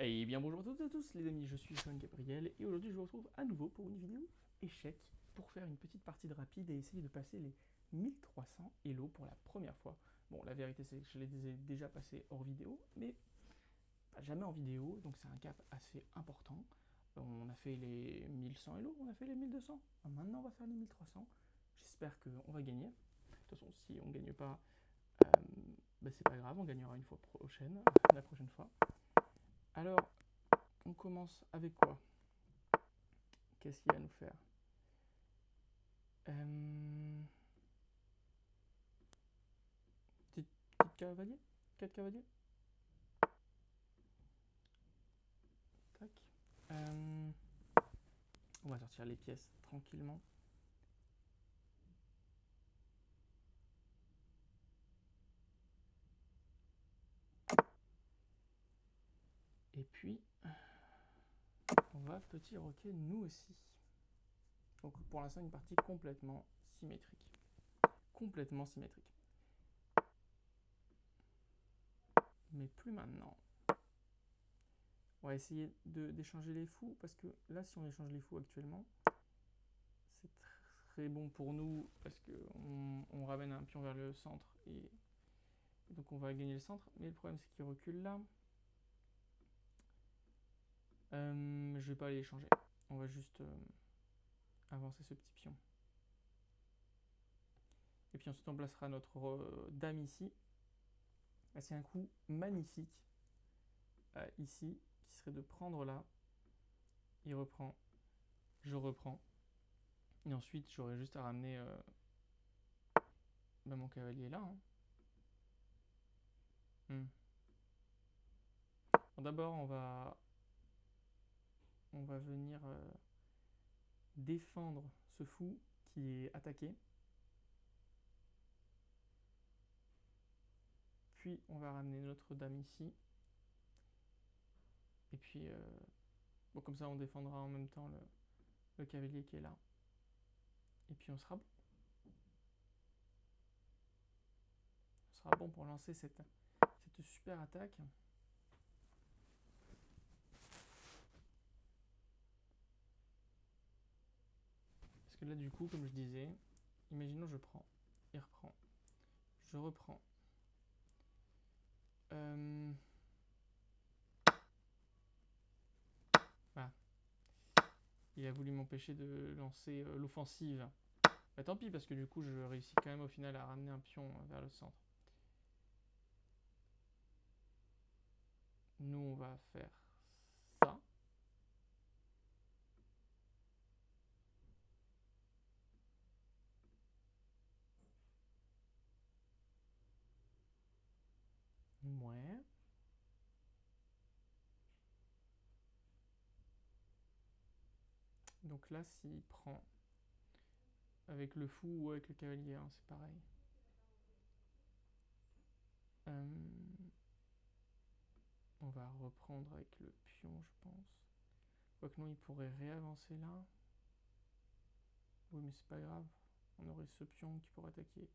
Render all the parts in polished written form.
Et bien bonjour à toutes et à tous les amis, je suis Sean Gabriel et aujourd'hui je vous retrouve à nouveau pour une vidéo échec pour faire une petite partie de rapide et essayer de passer les 1300 Elo pour la première fois. Bon, la vérité c'est que je les ai déjà passés hors vidéo, mais jamais en vidéo, donc c'est un cap assez important. On a fait les 1100 Elo, on a fait les 1200, maintenant on va faire les 1300. J'espère qu'on va gagner. De toute façon, si on ne gagne pas, c'est pas grave, on gagnera une fois prochaine, la prochaine fois. Alors, on commence avec quoi? Qu'est-ce qu'il y a à nous faire? Petite cavalier? 4 cavaliers? Tac. On va sortir les pièces tranquillement. Et puis, on va petit roquet nous aussi. Donc pour l'instant, une partie complètement symétrique. Complètement symétrique. Mais plus maintenant. On va essayer d'échanger les fous, parce que là, si on échange les fous actuellement, c'est très bon pour nous, parce qu'on ramène un pion vers le centre, et donc on va gagner le centre. Mais le problème, c'est qu'il recule là. Je vais pas aller échanger. On va juste avancer ce petit pion. Et puis ensuite, on placera notre dame ici. C'est un coup magnifique ici, qui serait de prendre là. Il reprend. Je reprends. Et ensuite, j'aurais juste à ramener mon cavalier là. Bon, d'abord, on va venir défendre ce fou qui est attaqué. Puis, on va ramener notre dame ici. Et puis, bon, comme ça, on défendra en même temps le cavalier qui est là. Et puis, on sera bon. On sera bon pour lancer cette super attaque. Parce que là, du coup, comme je disais, imaginons je prends, il reprend, je reprends. Voilà. Il a voulu m'empêcher de lancer l'offensive. Bah tant pis, parce que du coup, je réussis quand même au final à ramener un pion vers le centre. Nous, on va faire ça. Ouais. Donc là, s'il prend avec le fou ou avec le cavalier, hein, c'est pareil. On va reprendre avec le pion, je pense. Quoique non, il pourrait réavancer là. Oui, mais c'est pas grave. On aurait ce pion qui pourrait attaquer.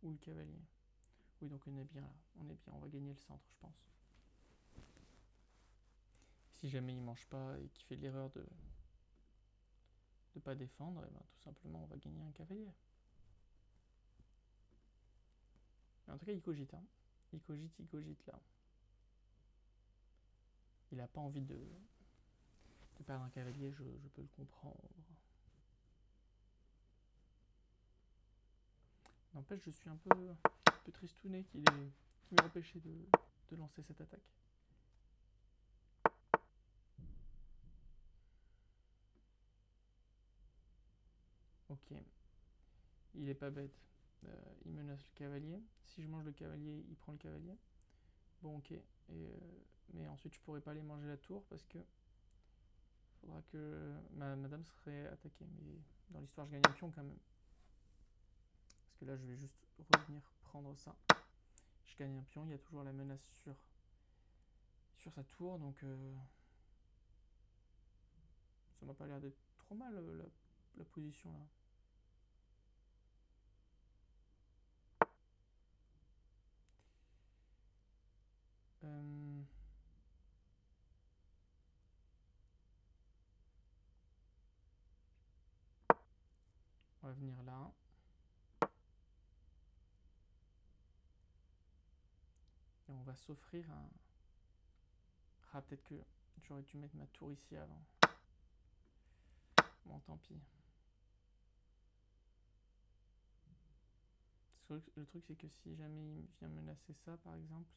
Ou le cavalier. Oui, donc on est bien là. On est bien. On va gagner le centre, je pense. Si jamais il mange pas et qu'il fait l'erreur de pas défendre, et ben, tout simplement, on va gagner un cavalier. Mais en tout cas, il cogite. Hein. Il cogite là. Il a pas envie de perdre un cavalier, je peux le comprendre. N'empêche, je suis un peu tristouné qui m'ait empêché de lancer cette attaque. Ok. Il est pas bête. Il menace le cavalier. Si je mange le cavalier, il prend le cavalier. Bon, ok. Mais ensuite, je pourrais pas aller manger la tour parce que faudra que ma dame serait attaquée. Mais dans l'histoire, je gagne un pion quand même. Parce que là, je vais juste revenir prendre ça. Je gagne un pion. Il y a toujours la menace sur sa tour. Donc, ça m'a pas l'air d'être trop mal la position là. On va venir là. Et on va s'offrir un... Ah, peut-être que j'aurais dû mettre ma tour ici avant. Bon, tant pis. Le truc, c'est que si jamais il vient menacer ça, par exemple,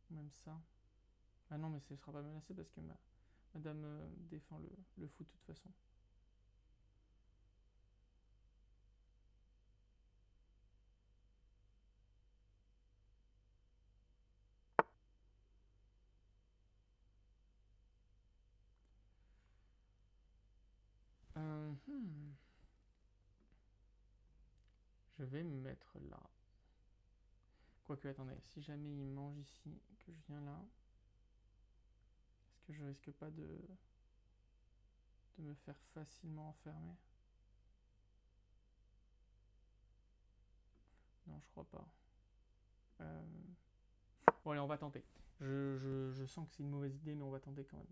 ou même ça... Ah non, mais ce ne sera pas menacé parce que ma dame défend le fou de toute façon. Je vais me mettre là. Quoique, attendez, si jamais il mange ici, que je viens là, est-ce que je risque pas de me faire facilement enfermer? Non, je crois pas. Bon, allez, on va tenter. Je sens que c'est une mauvaise idée, mais on va tenter quand même.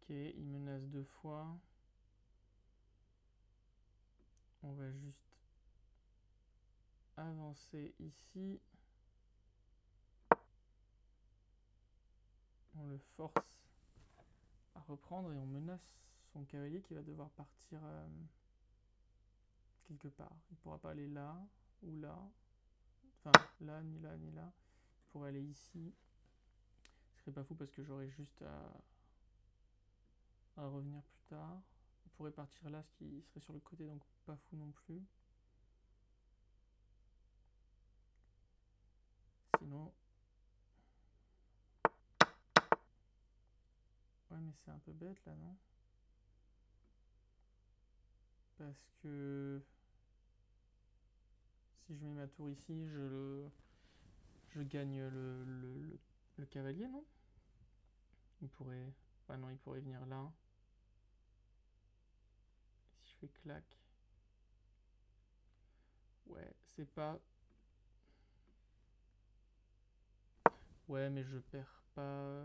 Ok, il menace 2 fois. On va juste avancer ici. On le force à reprendre et on menace son cavalier qui va devoir partir quelque part. Il ne pourra pas aller là ou là. Enfin, là, ni là, ni là. Il pourrait aller ici. Ce serait pas fou parce que j'aurais juste à revenir plus tard. Il pourrait partir là, ce qui serait sur le côté, donc pas fou non plus. Sinon... Ouais, mais c'est un peu bête là, non? Parce que si je mets ma tour ici, je gagne le cavalier, non? Il pourrait... Ah non, il pourrait venir là. Si je fais clac... Ouais, c'est pas... Ouais, mais je perds pas...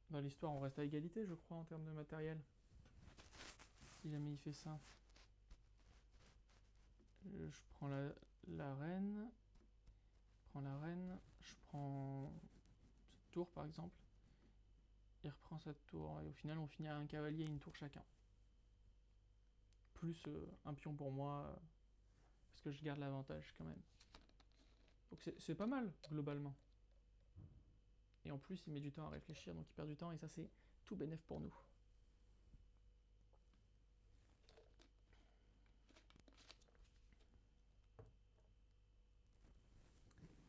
Dans l'histoire, on reste à égalité, je crois, en termes de matériel. Si jamais il fait ça. Je prends la reine. Je prends la reine. Je prends cette tour, par exemple. Il reprend cette tour. Et au final, on finit à un cavalier et une tour chacun. Plus un pion pour moi. Parce que je garde l'avantage, quand même. Donc c'est pas mal, globalement. Et en plus, il met du temps à réfléchir, donc il perd du temps. Et ça, c'est tout bénef pour nous.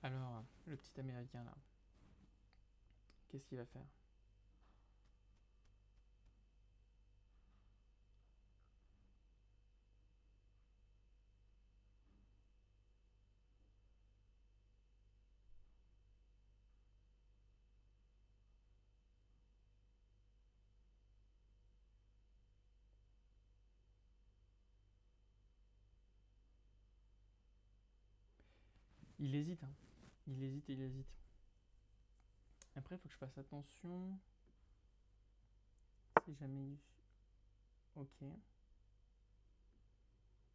Alors, le petit américain là, qu'est-ce qu'il va faire? Il hésite, hein. Il hésite, il hésite. Après, il faut que je fasse attention. Si jamais il... Ok.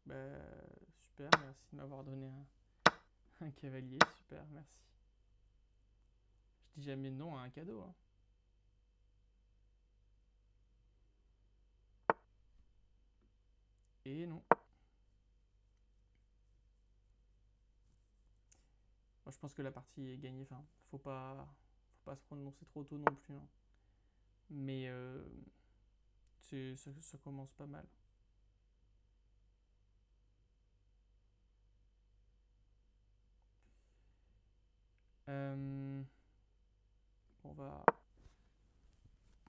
Bah, super, merci de m'avoir donné un cavalier. Super, merci. Je dis jamais non à un cadeau, hein. Et non. Moi, je pense que la partie est gagnée. Enfin, faut pas se prononcer trop tôt non plus, hein. Mais ça commence pas mal.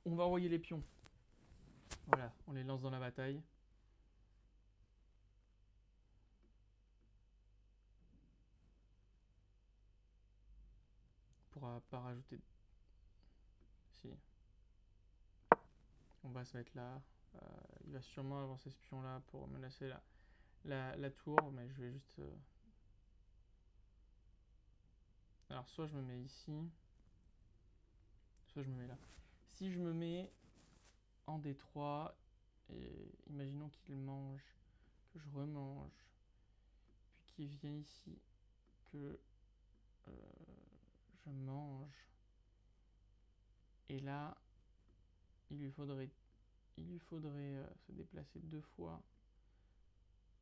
On va envoyer les pions. Voilà, on les lance dans la bataille. pourra pas rajouter... Si. On va se mettre là. Il va sûrement avancer ce pion là pour menacer la tour, mais je vais juste... Alors soit je me mets ici, soit je me mets là. Si je me mets en D3, et imaginons qu'il mange, que je remange, puis qu'il vient ici, que je mange, et là, il lui faudrait se déplacer 2 fois.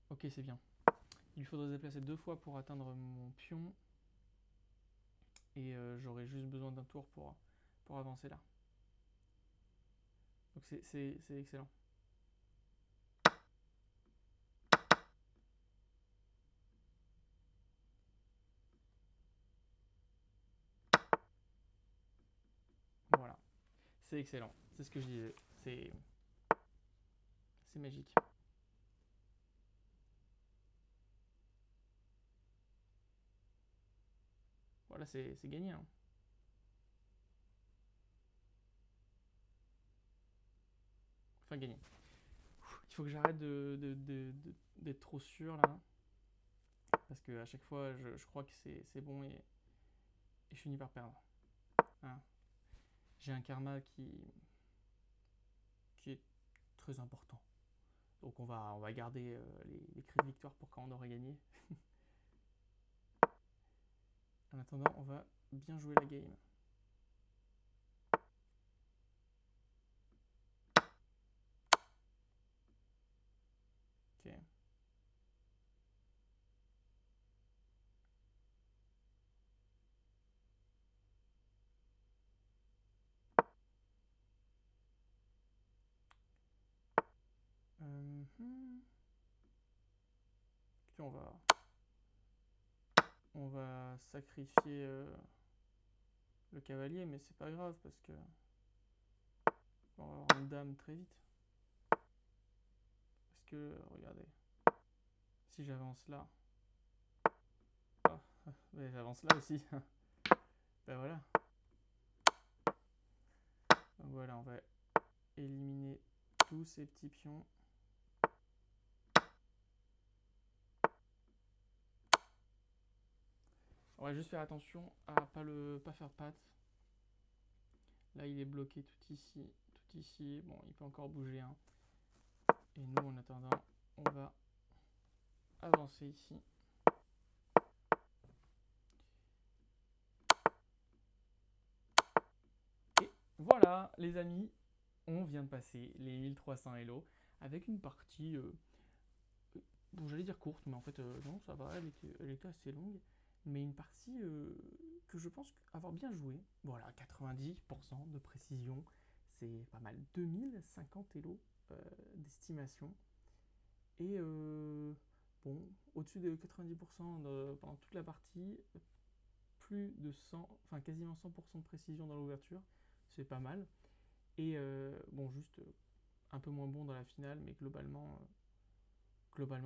Ok, c'est bien. Il lui faudrait se déplacer 2 fois pour atteindre mon pion, et j'aurais juste besoin d'un tour pour avancer là. Donc c'est excellent. Voilà, c'est excellent. C'est ce que je disais. C'est magique. Voilà, c'est gagné. Hein. Enfin, gagné. Il faut que j'arrête d'être trop sûr là. Parce que à chaque fois, je crois que c'est bon et je finis par perdre. Hein. J'ai un karma qui est très important. Donc on va garder les cris de victoire pour quand on aurait gagné. En attendant, on va bien jouer la game. Ok. Écoutez, on va sacrifier le cavalier, mais c'est pas grave parce que on va avoir une dame très vite. Parce que, regardez, si j'avance là, oh, mais j'avance là aussi. Ben voilà. Donc voilà, on va éliminer tous ces petits pions. On va juste faire attention à pas faire patte. Là, il est bloqué tout ici, tout ici. Bon, il peut encore bouger. Hein. Et nous, en attendant, on va avancer ici. Et voilà, les amis, on vient de passer les 1300 Elo avec une partie, bon, j'allais dire courte, mais en fait, non, ça va, elle était assez longue. Mais une partie que je pense avoir bien joué. Voilà, 90% de précision, c'est pas mal. 2050 Elo d'estimation. Et bon, au-dessus de 90% pendant toute la partie, plus de 100, enfin quasiment 100% de précision dans l'ouverture, c'est pas mal. Et bon, juste un peu moins bon dans la finale, mais globalement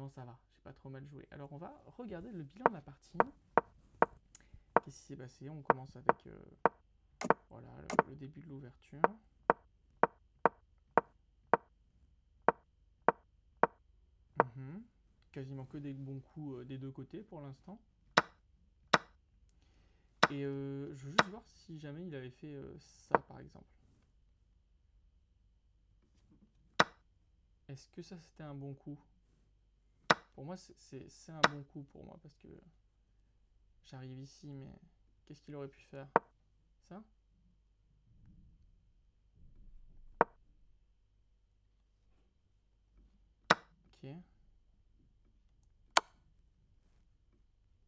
ça va, j'ai pas trop mal joué. Alors on va regarder le bilan de la partie. Qu'est-ce qui s'est passé? On commence avec voilà, le début de l'ouverture. Quasiment que des bons coups des deux côtés pour l'instant. Et je veux juste voir si jamais il avait fait ça par exemple. Est-ce que ça c'était un bon coup? Pour moi c'est un bon coup pour moi parce que j'arrive ici mais qu'est-ce qu'il aurait pu faire? Ça? Ok.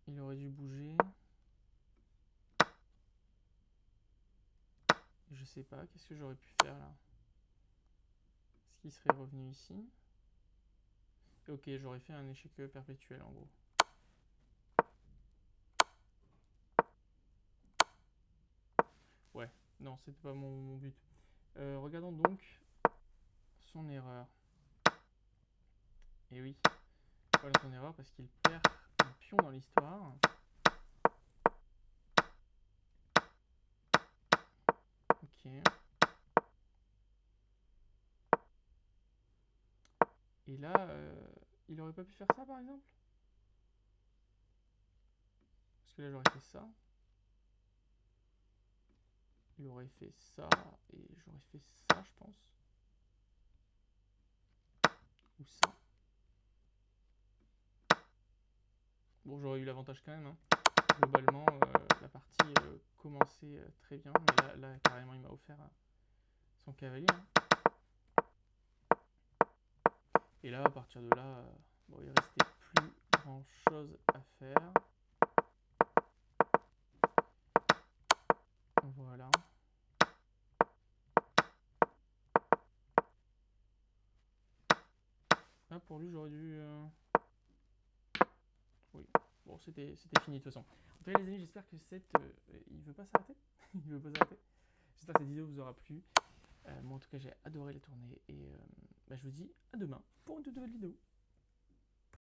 Il aurait dû bouger. Je sais pas, qu'est-ce que j'aurais pu faire là? Est-ce qu'il serait revenu ici? Ok, j'aurais fait un échec perpétuel en gros. Ouais, non, c'était pas mon but. Regardons donc son erreur. Et oui, voilà son erreur parce qu'il perd un pion dans l'histoire. Et là, il aurait pas pu faire ça par exemple? Parce que là j'aurais fait ça. Il aurait fait ça. Et j'aurais fait ça, je pense. Ou ça. Bon, j'aurais eu l'avantage quand même. Hein. Globalement, la partie commençait très bien. Mais là carrément, il m'a offert son cavalier. Hein. Et là, à partir de là, bon, il restait plus grand chose à faire. Voilà. Là, pour lui, j'aurais dû... Oui, bon, c'était fini de toute façon. En tout cas, les amis, j'espère que il veut pas s'arrêter. Il veut pas s'arrêter. J'espère que cette vidéo vous aura plu. Moi, en tout cas, j'ai adoré la tournée. Et je vous dis à demain pour une toute nouvelle vidéo.